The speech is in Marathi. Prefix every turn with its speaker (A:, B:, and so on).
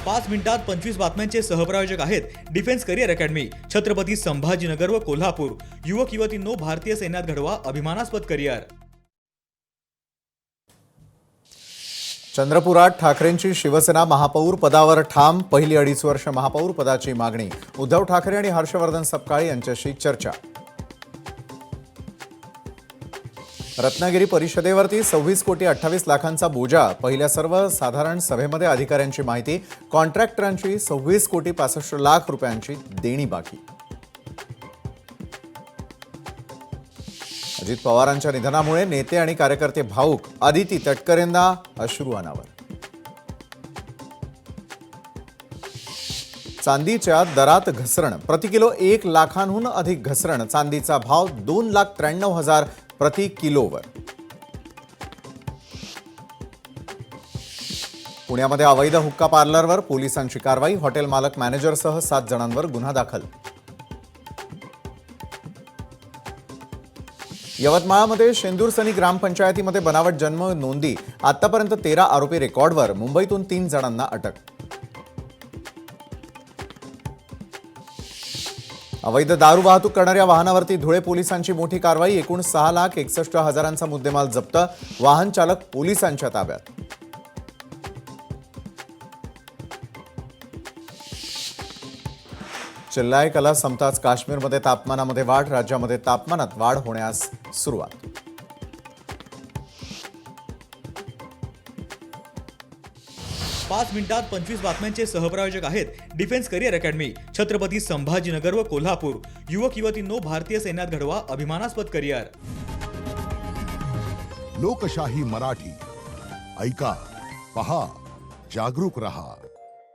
A: 5 मिनिटात 25 बातम्यांचे सहप्रायोजक आहेत defence career academy, Chhatrapati Sambhajinagar व कोल्हापूर। युवक युवतींनो, भारतीय सैन्यात घडवा अभिमानास्पद करिअर।
B: चंद्रपुरात ठाकरेंची शिवसेना महापौर पदावर ठाम। पहिली 2.5 वर्ष महापौर पदाची मागणी। उद्धव ठाकरे आणि हर्षवर्धन सपकाळ यांच्याशी चर्चा। रत्नागिरी परिषदेवरती 26 कोटी 28 लाखांचा बोजा। पहिल्या सर्वसाधारण सभेमध्ये अधिकाऱ्यांची माहिती। कॉन्ट्रॅक्टरांची 26 कोटी 65 लाख रुपयांची देणी बाकी। अजित पवारांच्या निधनामुळे नेते आणि कार्यकर्ते भावूक। आदिती तटकरेंना अश्रू अनावर। चांदीच्या दरात घसरण। प्रति किलो 1 लाखांहून अधिक घसरण। चांदीचा भाव 2,93,000 प्रति किलोवर। पुण्यामध्ये अवैध हुक्का पार्लरवर पोलिसांची कारवाई। हॉटेल मालक मॅनेजरसह 7 जणांवर गुन्हा दाखल। यवतमाळमध्ये शेंदूरसनी ग्रामपंचायतीमध्ये बनावट जन्म नोंदी। आतापर्यंत 13 आरोपी रेकॉर्डवर। मुंबईतून 3 जणांना अटक। अवैध दारू वाहतूक करणाऱ्या वाहनावरती धुळे पोलिसांची मोठी कारवाई। एकूण 6,61,000चा मुद्देमाल जप्त। वाहन चालक पोलिसांच्या ताब्यात। चिल्लाय कला संपताच काश्मीरमध्ये तापमानामध्ये वाढ। राज्यामध्ये तापमानात वाढ होण्यास सुरुवात।
A: पाच मिनिटात 25 बातम्यांचे सहप्रायोजक आहेत defence career academy, Chhatrapati Sambhajinagar व कोल्हापूर। युवक युवतींनो, भारतीय सैन्यात घडवा अभिमानास्पद करिअर।
C: लोकशाही मराठी ऐका, पहा, जागरूक रहा।